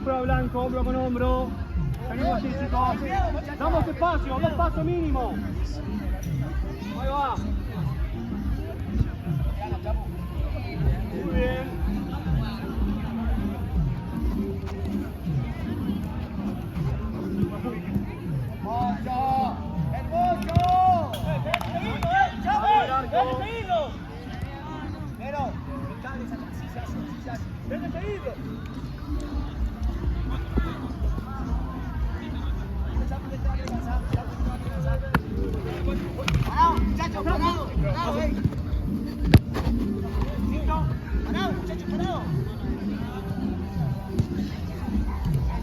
prueba blanco, hombro con hombro. Seguimos así, chicos. Damos espacio, 2 pasos mínimo. Ahí va. Muy bien. ¡Hermoso! ¡Hermoso! Seguido. Pero, sillas. Vete seguido. Parado, muchachos, parado, Parado, muchachos, parado.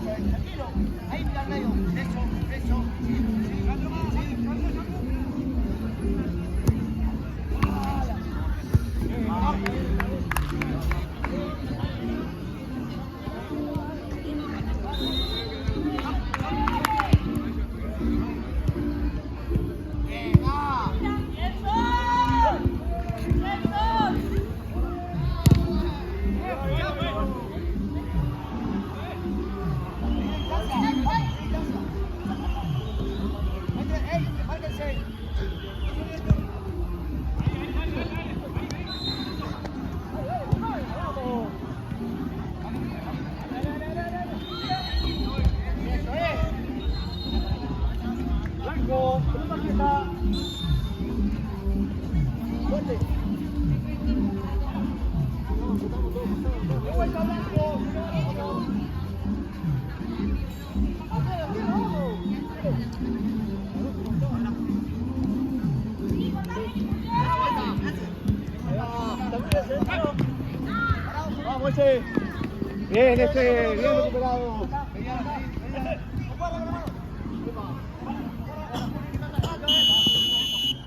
Tranquilo, ahí mira al medio. Eso. Blanco, pelota quieta. Fuerte. De vuelta Blanco. Vamos ese. Bien, bien recuperado.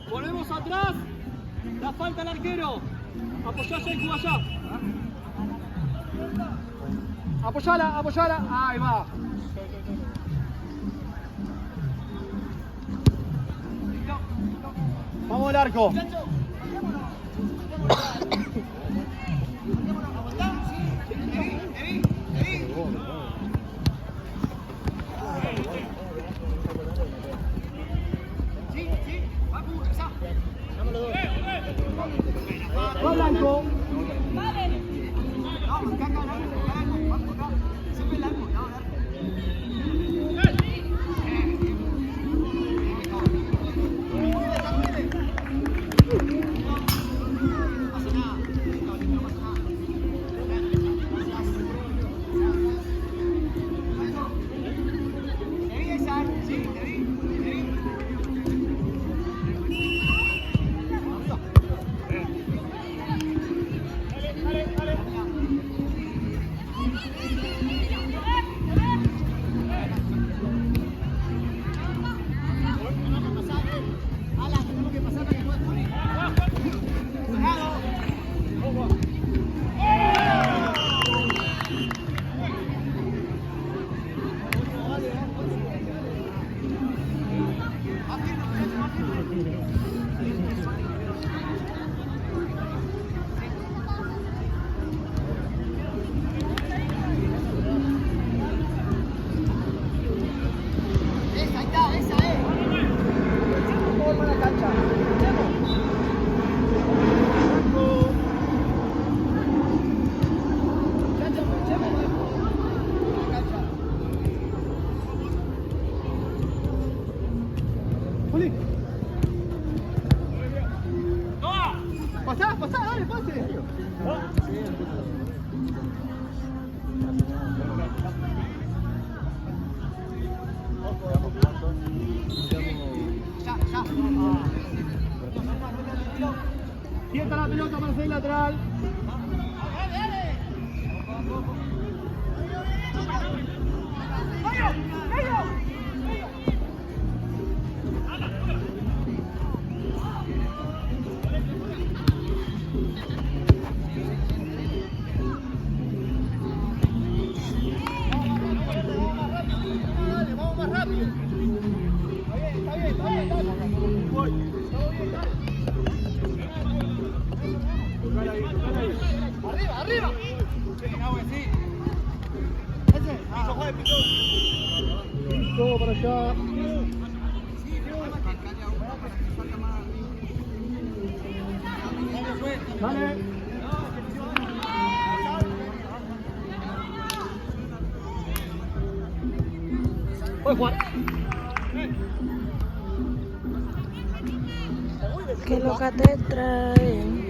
Volvemos atrás. Da falta al arquero. Apoyá y allá. Apoyala. Ahí va. Vamos al arco. Va Blanco. Pasá, dale, pase. Sienta la pelota para hacer lateral. Arriba. Piso, juega, piso. Todo para allá. Dale. Puedes jugar. ¿Qué loca te trae?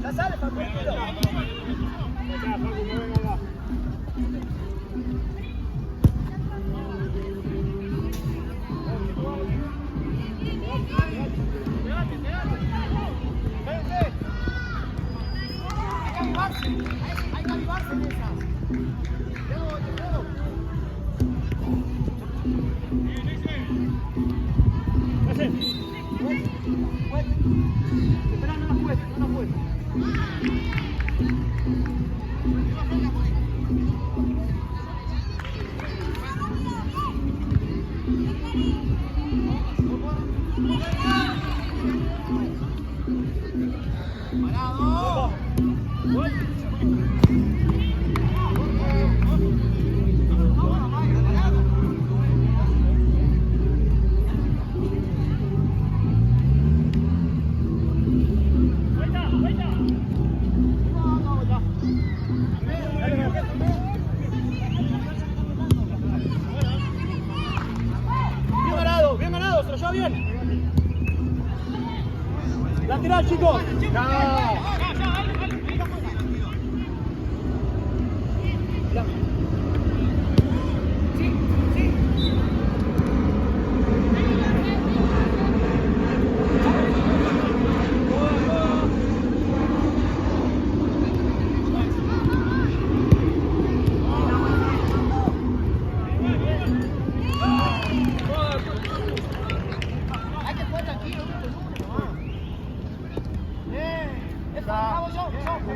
Ya sale, Facundo. Hay que avivarse en esas. Espera, no la juegues, no la juegues. Parado. Bien ganado, se lo lleva bien. Lateral, chicos. No. Hay que jugar tranquilo,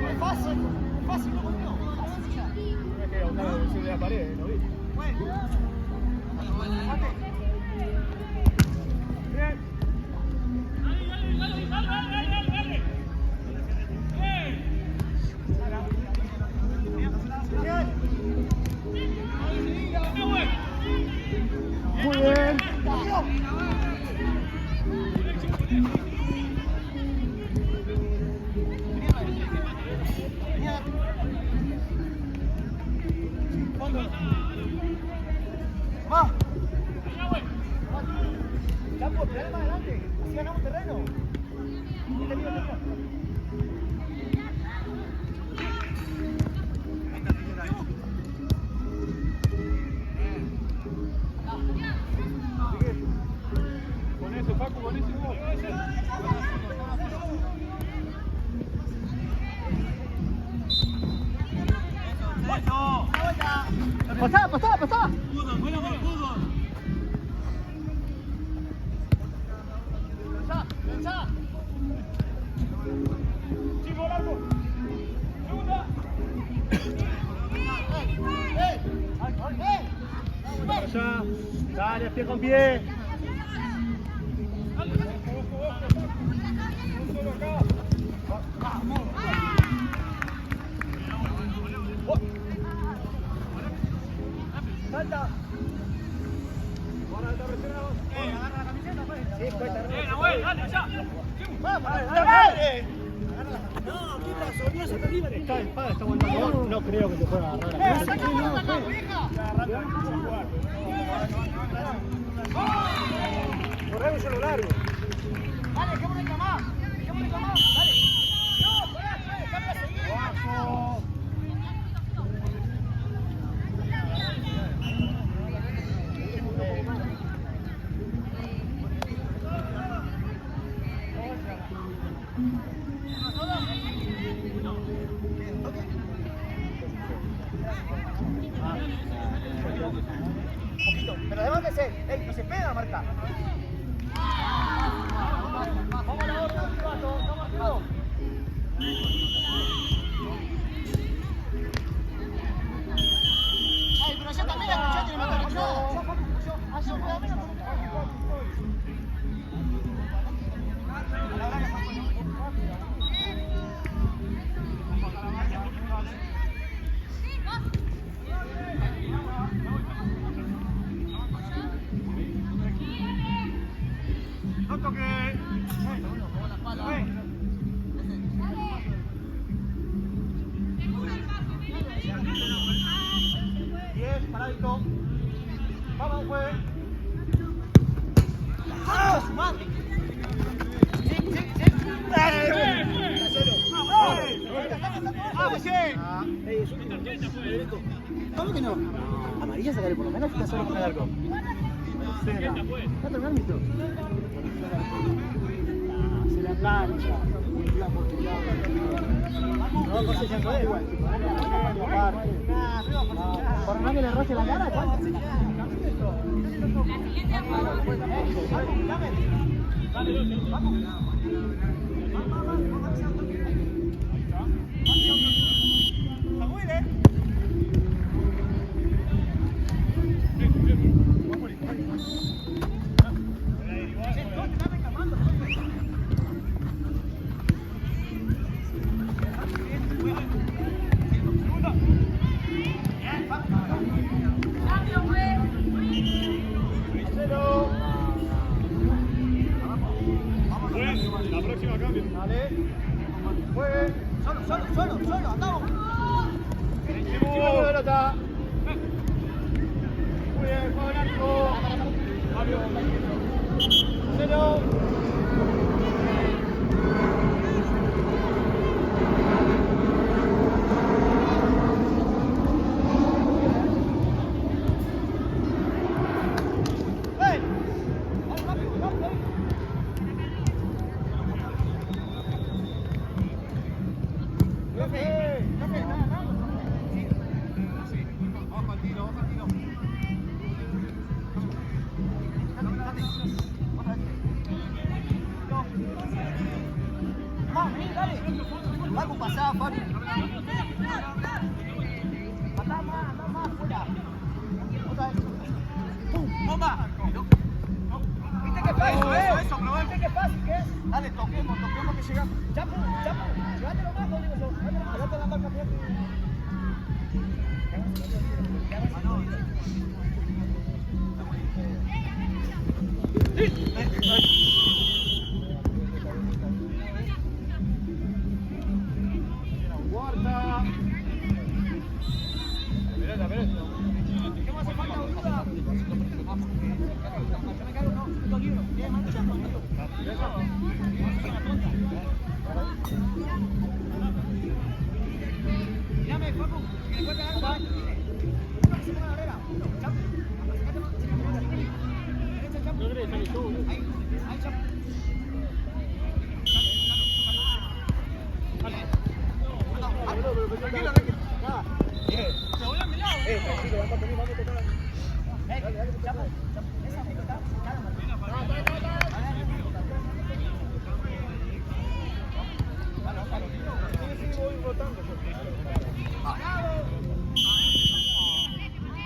es fácil, no. Es que andaba de la pared, ¿lo viste? Bien. Muy bien. Va. Ya puedo tirar más adelante. Así ganamos terreno. Con eso, Paco, con ese gol. Pasá, pasá, pasá. Pensá. Chico, largo. Segunda. Allá. Dale, pie con pie. Solo acá. Vamos. Salta. Ahora está presionado. Agarra la camiseta, pues. Sí, cuesta. Nahuel, dale, allá. Vamos, ¡Dale! No, ¿qué pasó? No se te libre. Está el padre, está aguantando. No creo que te pueda agarrar. Por algo yo lo largo. Dale, dejémonos llamar. Dale. No, pará, cambia a seguir. Vamos. hacer? No se pega, marca. Vamos a la otra, Chivato. Vamos, Chivato. Ay, pero ya también la escuché, tiene más conectada. No toque. Bien, paradito. Vamos, pues. ¡Ah, su madre! Sí. ¡Vamos, ¿Cómo que no? Amarilla sacaré por lo menos que está solo con el arco. ¿Está el árbitro? Se la plancha. No, por si ya no es igual. Por no que le roce la cara, ¿cuánto? La próxima cambio. Dale. Juegue. Solo, andamos. Llevo la pelota. Muy bien, juego en arco. Fabio. 0. Paco, pasá, Fabi. Andá más, fuera. Otra vez. ¡Pum! ¡Bomba! ¿Viste qué fácil, ¿Viste qué fácil que es? Dale, toquemos que llegamos. Chapu, llévatelo más, no digo yo. Llévate la marca, fíjate. Guarda. Pelota. ¿Qué más hace falta, boluda? Yo me cargo, no, estos libros. ¿Qué más? Mírame, Facu, que le cuente algo más. Uno que se pone la barrera. Chapu, acércate más. Derecha, Chapu. No crees, Chapu, tú. Ahí, Chapu. Tranquilo. Se vuelve a mi lado. Tranquilo, vamos a tocar. Dale, Chapu. Esa pelota, calma.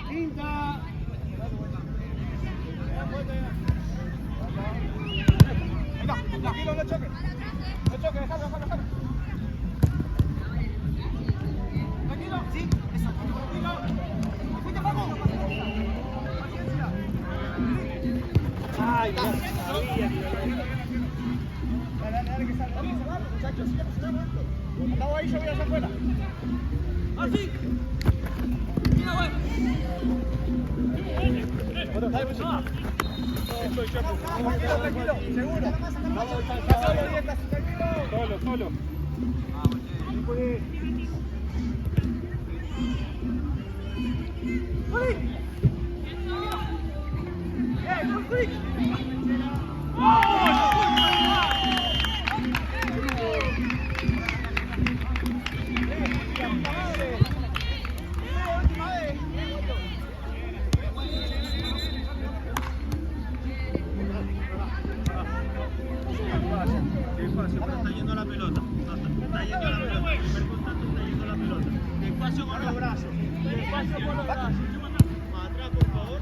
Quinta. Tranquilo, no choques. Déjalo. Tranquilo, sí, eso, tranquilo. ¿Fuiste, Paco? Paciencia. Ay, no sabía que Dale, que salga. Vamos a cerrar, muchachos, sigue presionando esto. Estamos ahí, yo voy allá afuera. ¡Así! ¡Mira, güey! Tranquilo, seguro. Vamos, tranquilo. Solo. Muy bien. Despacio, pero está yendo la pelota. Está yendo la pelota. El primer contacto está yendo la pelota. Despacio con los brazos. Despacio con los brazos. Más atrás, por favor.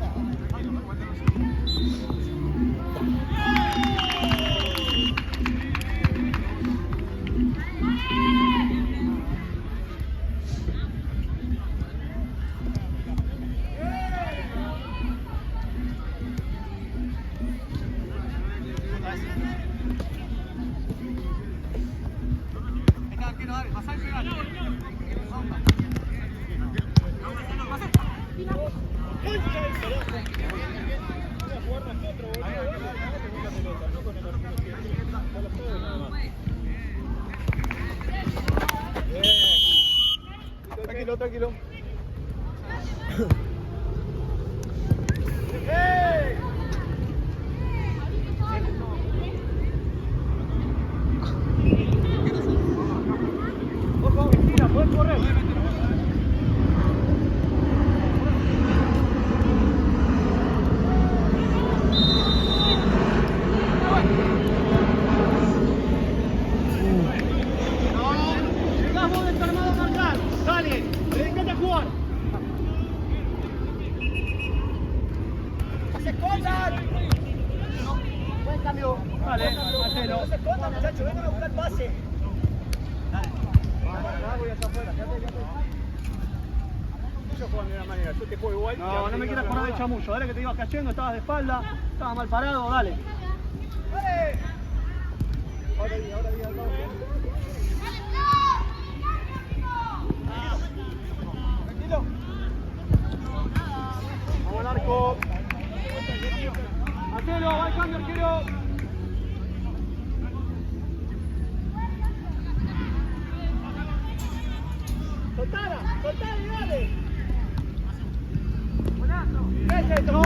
Tranquilo, tranquilo. Ojo, tira, puedes correr. Llegamos desarmado para atrás. Dale, dedícate a jugar. ¡Se escondan! Buen cambio. Dale, hacelo. No se escondan, muchachos, vengan a buscar pase. Dale. Voy hacia afuera, yo juego de una manera, yo te juego igual. No, no me quieras poner de chamullo, dale que te ibas cayendo, estabas de espalda, estabas mal parado, dale. ¡Dale! Ahora di, Tranquilo. Vamos al arco. Hacelo, va al cambio, arquero. Soltala, dale. No.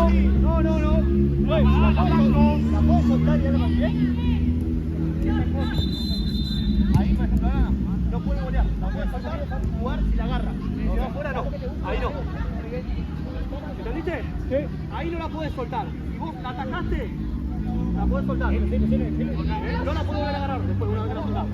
¿La puedo soltar y ya lo pasé? Ahí, por ejemplo, ahora no puede golear. La puede soltar, jugar si la agarra. Si va afuera, no. Ahí no. ¿Entendiste? Sí. Ahí no la puedes soltar. Si vos la atajaste, la puedes soltar. No la puedes volver a agarrar después una vez que la soltás.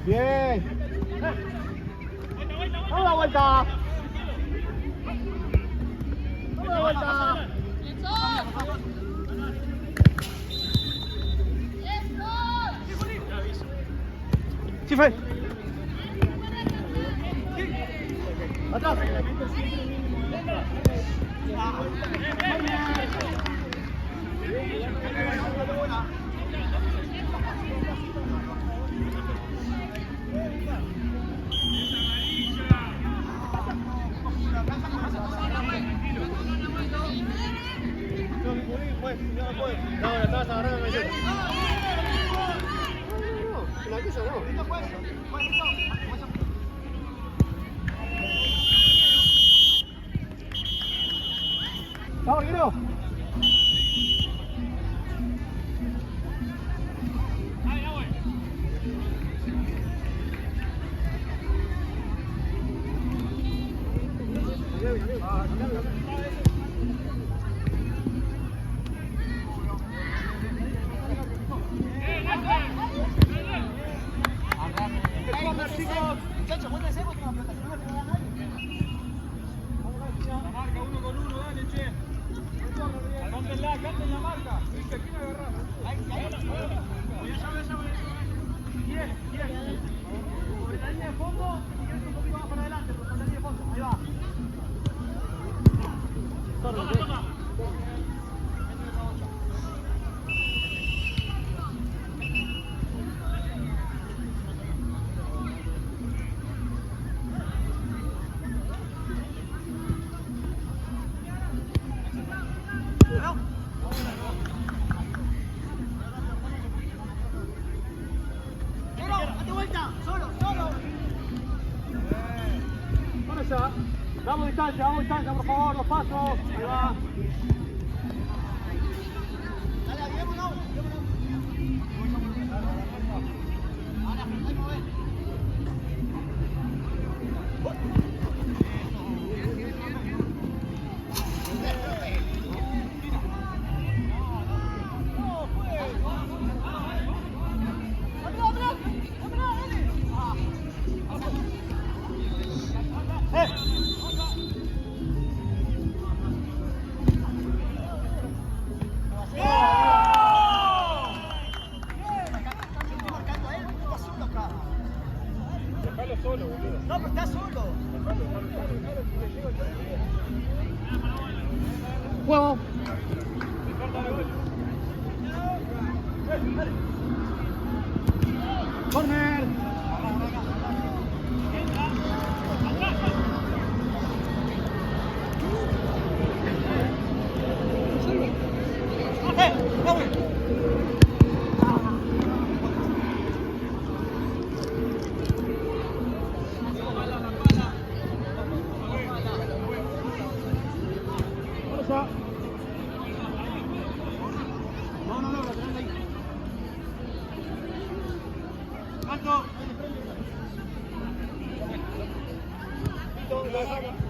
Bien. Vamos a la vuelta. Vamos a la vuelta. Sí fue. Atrás. No, la estabas agarrando la camiseta. No, la tuya no. Vamos, Guido. dejate en la marca. ¿Viste? ¿Quién agarrás? Ahí. 10. Sobre la línea de fondo y un poquito más para adelante, sobre la línea de fondo. Ahí va. Toma. Vamos distancia, por favor, los pasos. Ahí va. Dale, aviémonos. Ahora, ahí mover. No, pero está solo. Huevo. Corner.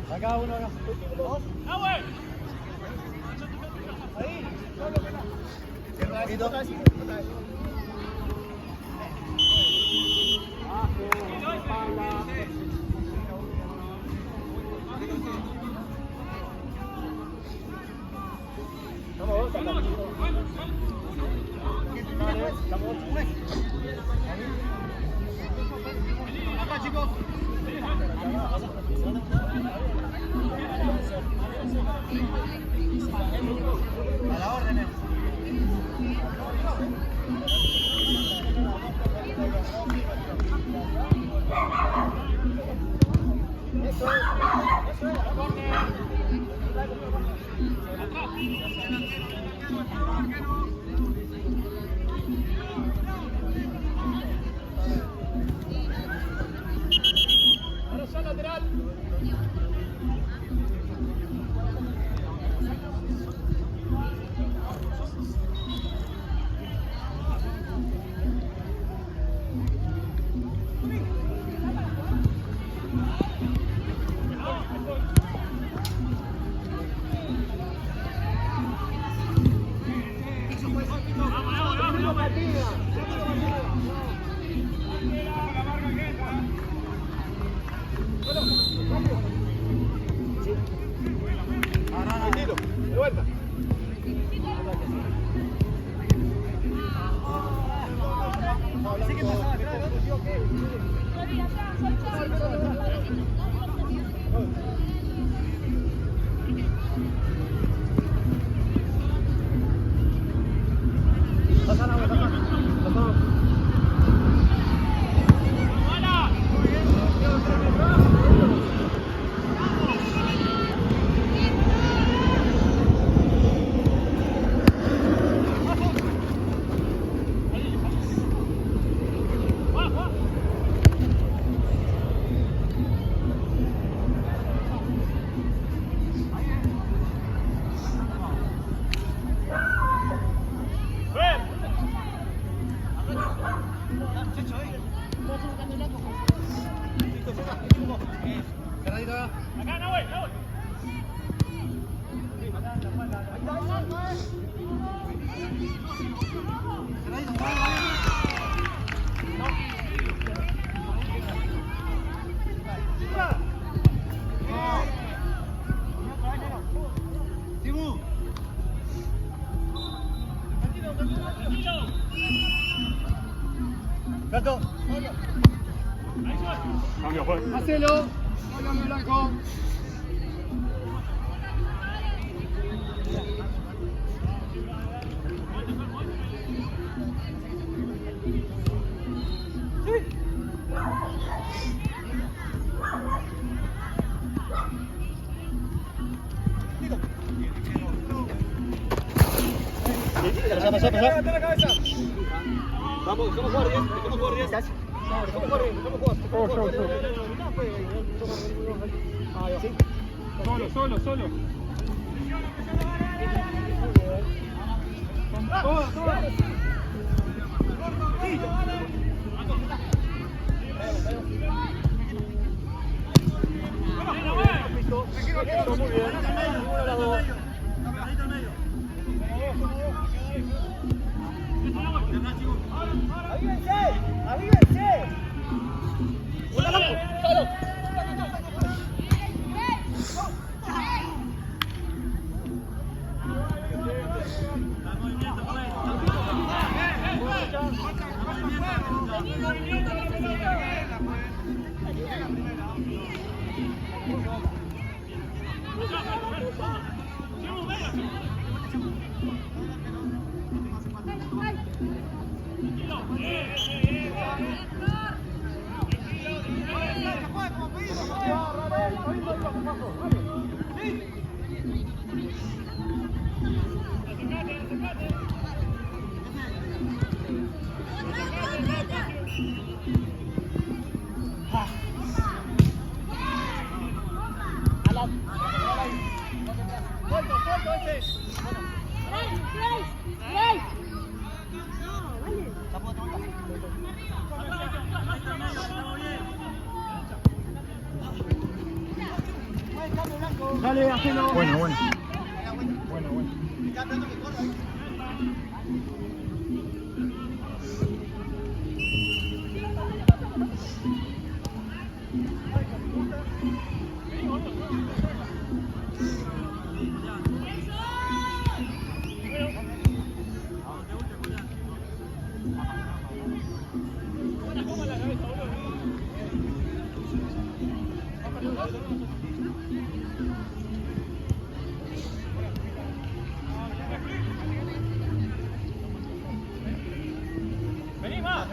Acá uno, acá. Ahí. Otra vez. Acá, chicos. A la orden. Eso es. Lateral. De vuelta. Pensé que pasaba atrás, Salto. Cambio, juez. Marcelo. Hágame blanco. Pasá. Levanta la cabeza. Vamos, ¿cómo jugar 10? ¿Cómo jugar 10? ¿Cómo jugar? ¿Cómo jugar? Solo. Muy bien. ¡Avívense! ¡Solo! Dale, hacelo. Bueno. Vení más.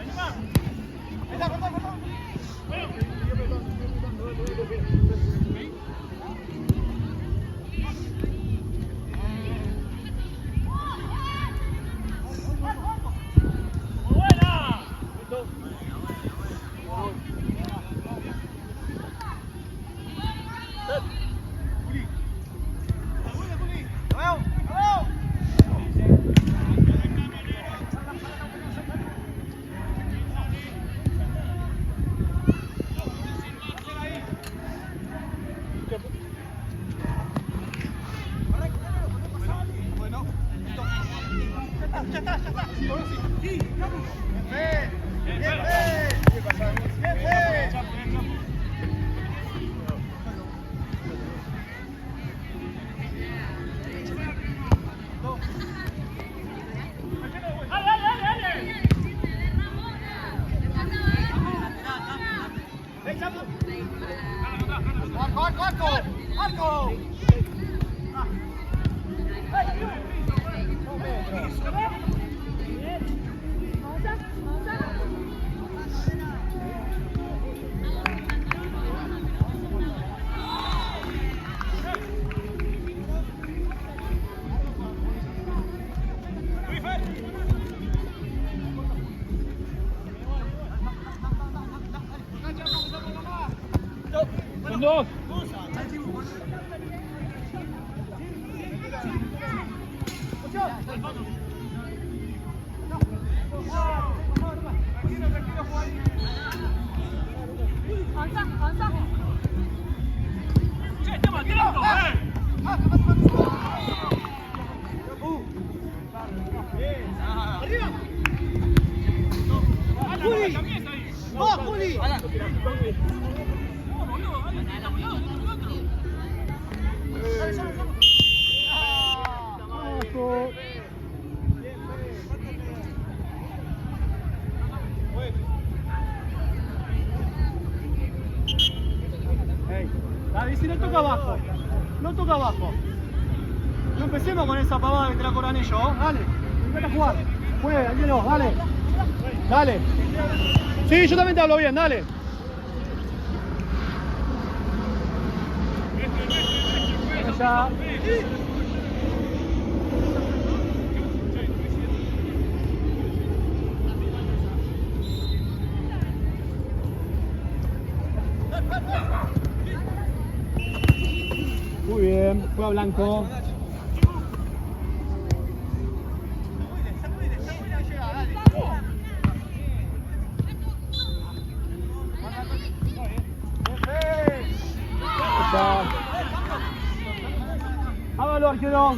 ¡Marco! Son dos. ¡Arriba! ¡Juli! ¡Vamos, Juli! toca abajo. No toca abajo. No empecemos con esa pavada que te la cobran ellos. Dale, intenta jugar. Juega, Angelo, dale. Dale. Sí, yo también te hablo bien, dale. Ya. Muy bien, juega Blanco. Hágalo, arquero.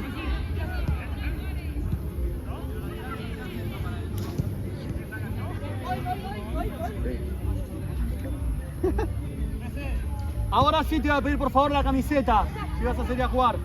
Ahora sí te voy a pedir por favor la camiseta, si vas a salir a jugar.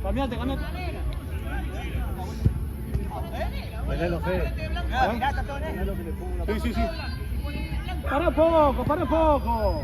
Cambiate, cambiate. Venelo, Fede. Sí, sí, sí. Para poco, para poco.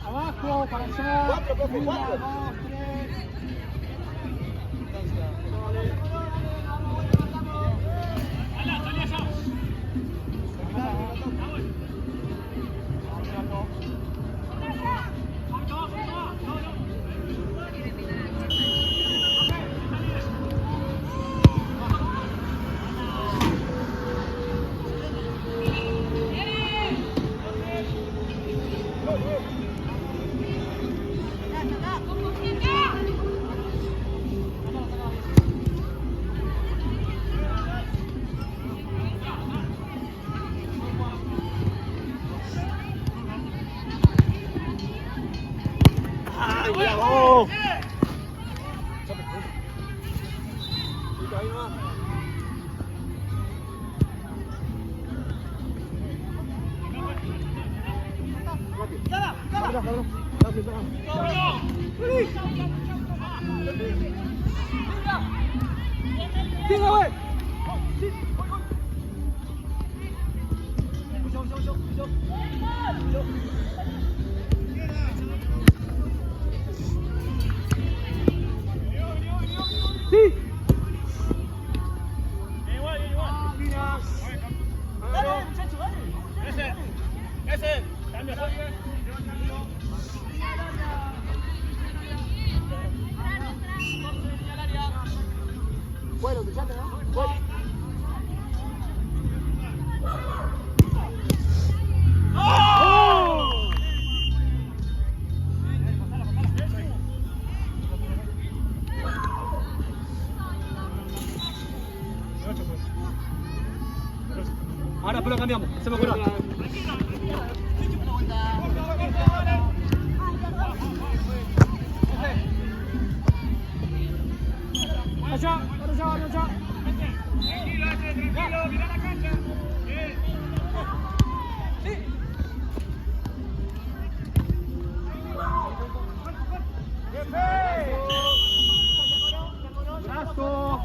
Abajo, para allá. 4, profe, 4. 2, 3. ¡Bravo! Bueno, duchate, ¿no? Bueno. ¡Oh! Ahora después lo cambiamos. Hacemos curar. Allá, allá. Tranquilo, mira la cancha. Brazo.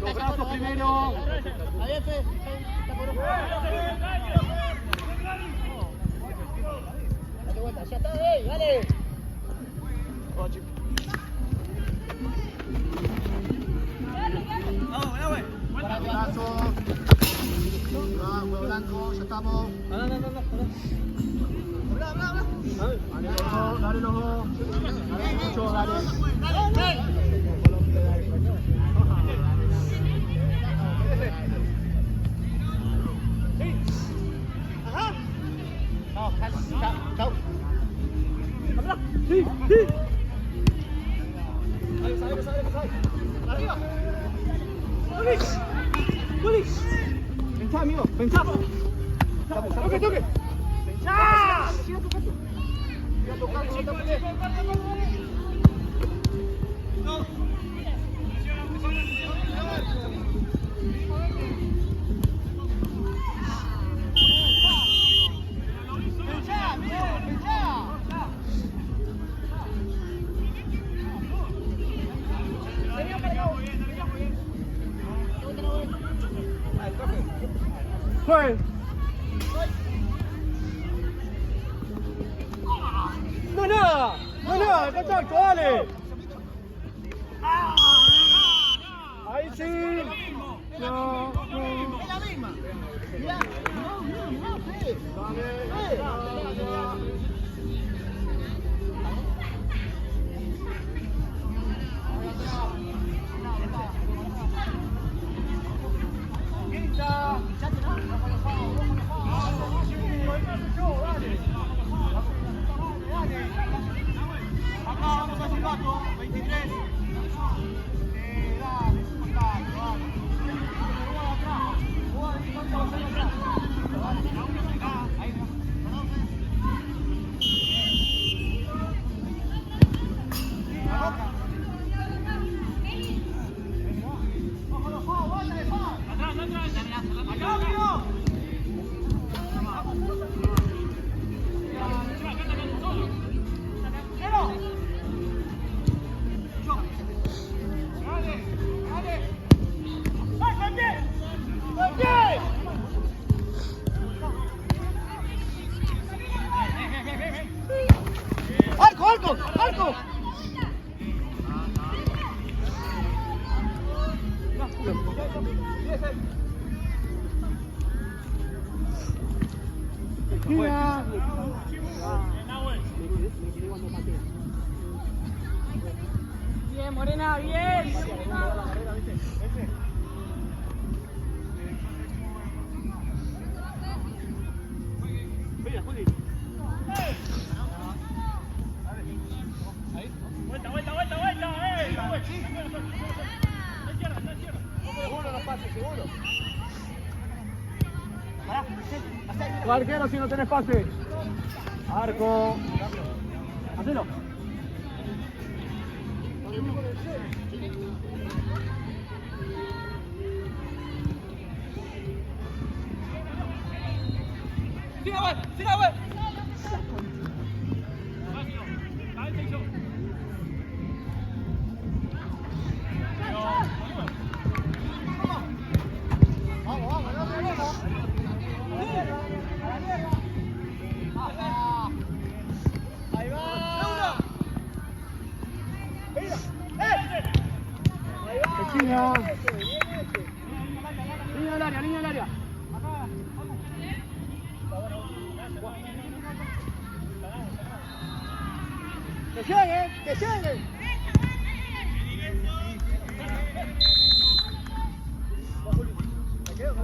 Los brazos primero. Date vuelta, ya está, dale. Brazos. Juego blanco, ya estamos. Dale los dos. Dale mucho, dale. Chao. Sí. Arriba. Luis. Pensá, amigo, pensá. Toque. Pensá. Fue. No nada, el contacto, dale. Ahí sí. No. Es la misma. Mirá, Vamos a silbato, 23. Dale, contacto, dale. Jugada atrás. Jugada de contacto, atrás. Ahí va. ¡Arco! Mira. Bien, Morena, bien. Arquero si no tenés pase. Arco. Hacelo. ¡Siga, güey! Línea del área. ¡Que lleguen! ¿Me quedo,